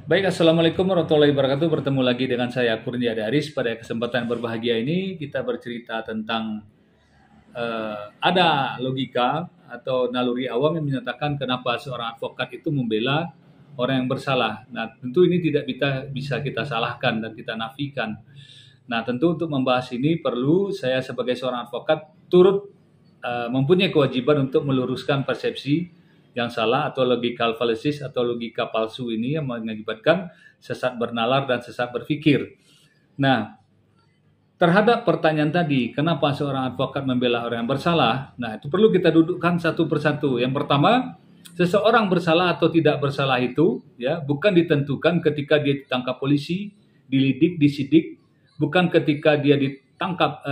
Baik, Assalamualaikum warahmatullahi wabarakatuh. Bertemu lagi dengan saya Kurnia Daris. Pada kesempatan berbahagia ini kita bercerita tentang ada logika atau naluri awam yang menyatakan kenapa seorang advokat itu membela orang yang bersalah. Nah, tentu ini tidak bisa kita salahkan dan kita nafikan. Nah, tentu untuk membahas ini perlu saya sebagai seorang advokat turut mempunyai kewajiban untuk meluruskan persepsi yang salah atau logical fallacies atau logika palsu ini yang mengakibatkan sesat bernalar dan sesat berpikir. Nah, terhadap pertanyaan tadi, kenapa seorang advokat membela orang yang bersalah? Nah, itu perlu kita dudukkan satu persatu. Yang pertama, seseorang bersalah atau tidak bersalah itu ya bukan ditentukan ketika dia ditangkap polisi, dilidik, disidik, bukan ketika dia ditangkap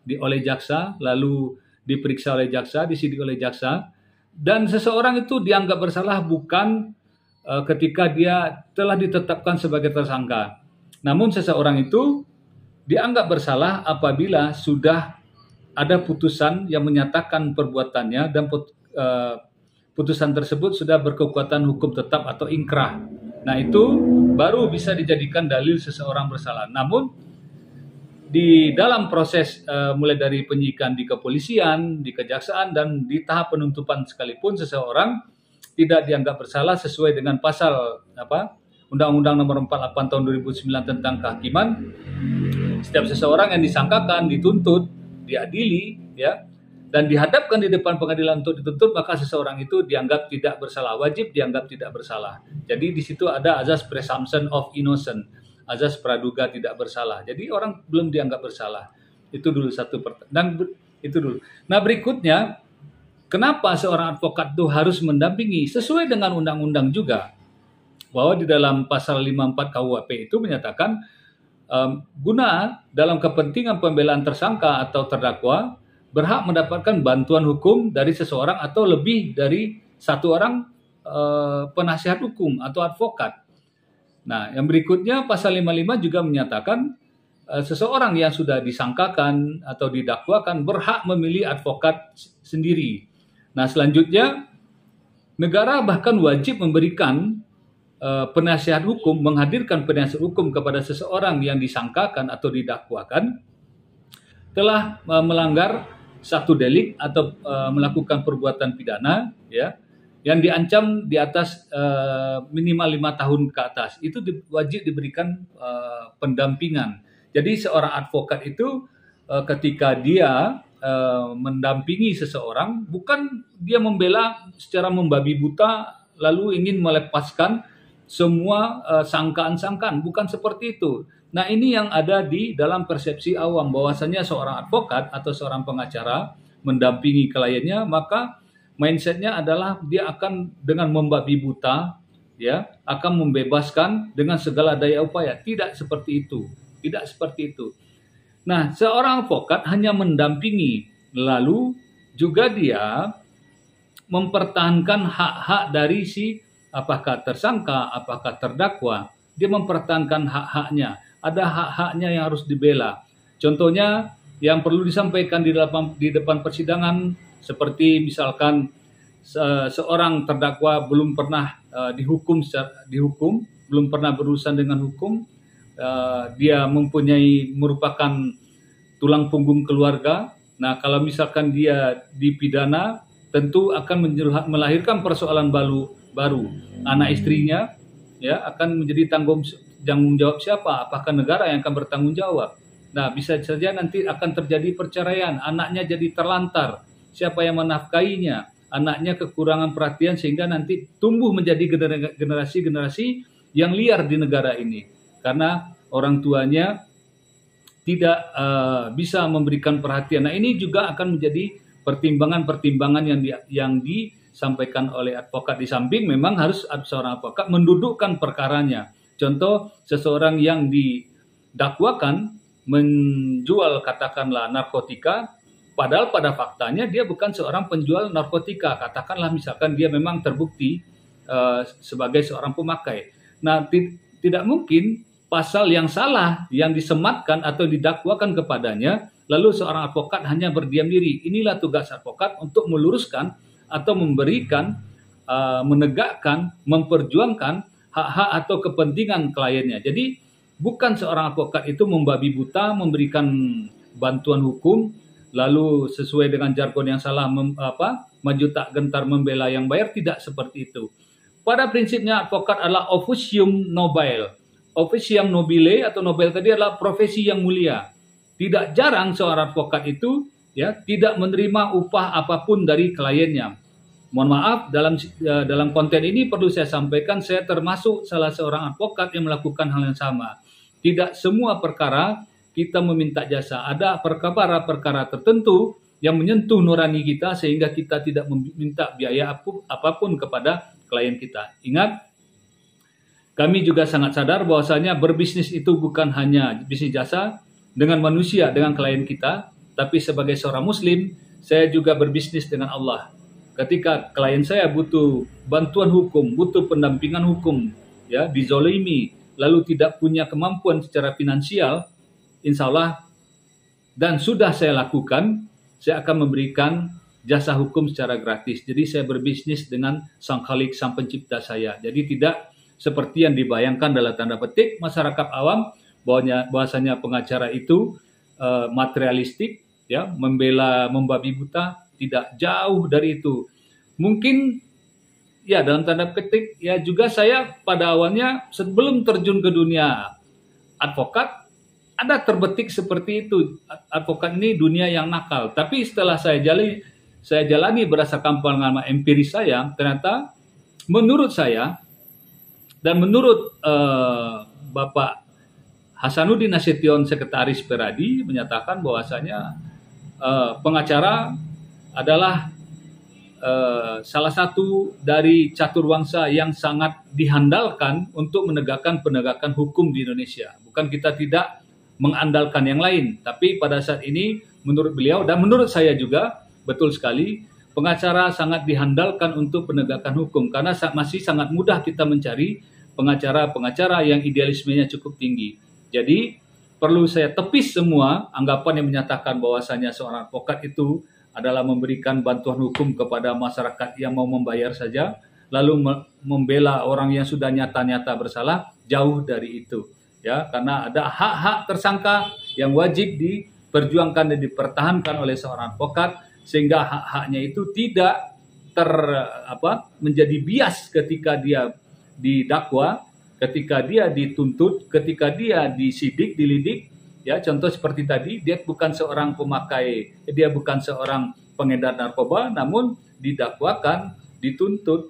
oleh jaksa, lalu diperiksa oleh jaksa, disidik oleh jaksa. Dan seseorang itu dianggap bersalah bukan ketika dia telah ditetapkan sebagai tersangka. Namun seseorang itu dianggap bersalah apabila sudah ada putusan yang menyatakan perbuatannya dan putusan tersebut sudah berkekuatan hukum tetap atau inkrah. Nah, itu baru bisa dijadikan dalil seseorang bersalah. Namun di dalam proses mulai dari penyidikan di kepolisian, di kejaksaan, dan di tahap penuntutan sekalipun seseorang tidak dianggap bersalah sesuai dengan pasal Undang-Undang Nomor 48 Tahun 2009 tentang kehakiman. Setiap seseorang yang disangkakan, dituntut, diadili, ya, dan dihadapkan di depan pengadilan untuk dituntut, maka seseorang itu dianggap tidak bersalah, wajib dianggap tidak bersalah. Jadi di situ ada azas presumption of innocence, azas praduga tidak bersalah. Jadi orang belum dianggap bersalah. Itu dulu itu dulu. Nah, berikutnya, kenapa seorang advokat itu harus mendampingi sesuai dengan undang-undang juga, bahwa di dalam pasal 54 KUHP itu menyatakan guna dalam kepentingan pembelaan tersangka atau terdakwa berhak mendapatkan bantuan hukum dari seseorang atau lebih dari satu orang penasihat hukum atau advokat. Nah, yang berikutnya pasal 55 juga menyatakan seseorang yang sudah disangkakan atau didakwakan berhak memilih advokat sendiri. Nah, selanjutnya negara bahkan wajib memberikan penasihat hukum, menghadirkan penasihat hukum kepada seseorang yang disangkakan atau didakwakan telah melanggar satu delik atau melakukan perbuatan pidana, ya, yang diancam di atas minimal 5 tahun ke atas. Itu wajib diberikan pendampingan. Jadi seorang advokat itu ketika dia mendampingi seseorang, bukan dia membela secara membabi buta lalu ingin melepaskan semua sangkaan-sangkaan, bukan seperti itu. Nah, ini yang ada di dalam persepsi awam, bahwasanya seorang advokat atau seorang pengacara mendampingi kliennya, maka mindsetnya adalah dia akan dengan membabi buta, ya, akan membebaskan dengan segala daya upaya. Tidak seperti itu. Tidak seperti itu. Nah, seorang advokat hanya mendampingi, lalu juga dia mempertahankan hak-hak dari si apakah tersangka, apakah terdakwa. Dia mempertahankan hak-haknya. Ada hak-haknya yang harus dibela. Contohnya yang perlu disampaikan di depan persidangan, seperti misalkan seorang terdakwa belum pernah dihukum, belum pernah berurusan dengan hukum, dia merupakan tulang punggung keluarga. Nah, kalau misalkan dia dipidana, tentu akan melahirkan persoalan baru. Anak istrinya, ya, akan menjadi tanggung jawab siapa? Apakah negara yang akan bertanggung jawab? Nah, bisa saja nanti akan terjadi perceraian, anaknya jadi terlantar. Siapa yang menafkahinya? Anaknya kekurangan perhatian sehingga nanti tumbuh menjadi generasi-generasi yang liar di negara ini. Karena orang tuanya tidak bisa memberikan perhatian. Nah, ini juga akan menjadi pertimbangan-pertimbangan yang disampaikan oleh advokat. Di samping memang harus seorang advokat mendudukkan perkaranya. Contoh, seseorang yang didakwakan menjual katakanlah narkotika, padahal pada faktanya dia bukan seorang penjual narkotika. Katakanlah misalkan dia memang terbukti sebagai seorang pemakai. Nah, tidak mungkin pasal yang salah yang disematkan atau didakwakan kepadanya, lalu seorang advokat hanya berdiam diri. Inilah tugas advokat untuk meluruskan atau memberikan, menegakkan, memperjuangkan hak-hak atau kepentingan kliennya. Jadi bukan seorang advokat itu membabi buta memberikan bantuan hukum lalu sesuai dengan jargon yang salah maju tak gentar membela yang bayar, tidak seperti itu. Pada prinsipnya advokat adalah officium nobile. Officium nobile atau nobile tadi adalah profesi yang mulia. Tidak jarang seorang advokat itu tidak menerima upah apapun dari kliennya. Mohon maaf, dalam konten ini perlu saya sampaikan, saya termasuk salah seorang advokat yang melakukan hal yang sama. Tidak semua perkara kita meminta jasa. Ada perkara-perkara tertentu yang menyentuh nurani kita sehingga kita tidak meminta biaya apapun kepada klien kita. Ingat, kami juga sangat sadar bahwasanya berbisnis itu bukan hanya bisnis jasa dengan manusia, dengan klien kita, tapi sebagai seorang muslim, saya juga berbisnis dengan Allah. Ketika klien saya butuh bantuan hukum, butuh pendampingan hukum, dizolimi, lalu tidak punya kemampuan secara finansial, insya Allah, dan sudah saya lakukan, saya akan memberikan jasa hukum secara gratis. Jadi saya berbisnis dengan Sang Khalik, Sang Pencipta saya. Jadi tidak seperti yang dibayangkan dalam tanda petik masyarakat awam bahwasanya pengacara itu materialistik, membela membabi buta. Tidak, jauh dari itu. Mungkin dalam tanda petik juga saya pada awalnya sebelum terjun ke dunia advokat ada terbetik seperti itu. Advokat ini dunia yang nakal. Tapi setelah saya jalani berdasarkan pengalaman empiris saya, ternyata menurut saya dan menurut Bapak Hasanuddin Nasution, Sekretaris Peradi, menyatakan bahwasanya pengacara adalah salah satu dari caturwangsa yang sangat dihandalkan untuk menegakkan penegakan hukum di Indonesia. Bukan kita tidak mengandalkan yang lain, tapi pada saat ini menurut beliau dan menurut saya juga betul sekali, pengacara sangat dihandalkan untuk penegakan hukum karena masih sangat mudah kita mencari pengacara-pengacara yang idealismenya cukup tinggi. Jadi perlu saya tepis semua anggapan yang menyatakan bahwasanya seorang advokat itu adalah memberikan bantuan hukum kepada masyarakat yang mau membayar saja, lalu membela orang yang sudah nyata-nyata bersalah. Jauh dari itu. Karena ada hak-hak tersangka yang wajib diperjuangkan dan dipertahankan oleh seorang advokat sehingga hak-haknya itu tidak menjadi bias ketika dia didakwa, ketika dia dituntut, ketika dia dilidik. Contoh seperti tadi, dia bukan seorang dia bukan seorang pengedar narkoba, namun didakwakan, dituntut,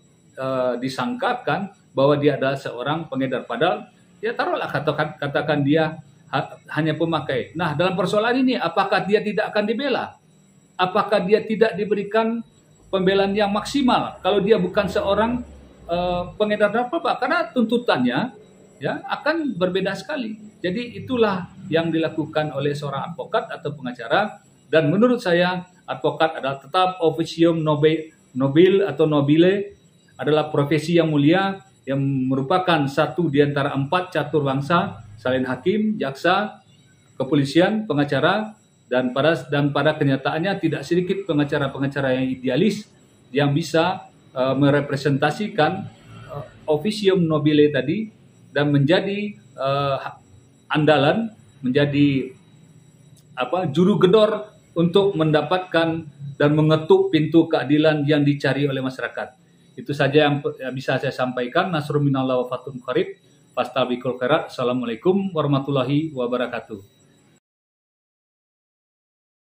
disangkakan bahwa dia adalah seorang pengedar. Padahal taruhlah katakan dia hanya pemakai. Nah, dalam persoalan ini apakah dia tidak akan dibela? Apakah dia tidak diberikan pembelaan yang maksimal kalau dia bukan seorang pengedar narkoba? Karena tuntutannya akan berbeda sekali. Jadi itulah yang dilakukan oleh seorang advokat atau pengacara, dan menurut saya advokat adalah tetap officium nobile atau nobile, adalah profesi yang mulia yang merupakan satu di antara 4 caturwangsa selain hakim, jaksa, kepolisian, pengacara, dan pada kenyataannya tidak sedikit pengacara-pengacara yang idealis yang bisa merepresentasikan officium nobile tadi dan menjadi andalan, menjadi juru gedor untuk mendapatkan dan mengetuk pintu keadilan yang dicari oleh masyarakat. Itu saja yang bisa saya sampaikan. Nasrun minallah wa fathun qarib. Fastabiqul khairat. Assalamualaikum warahmatullahi wabarakatuh.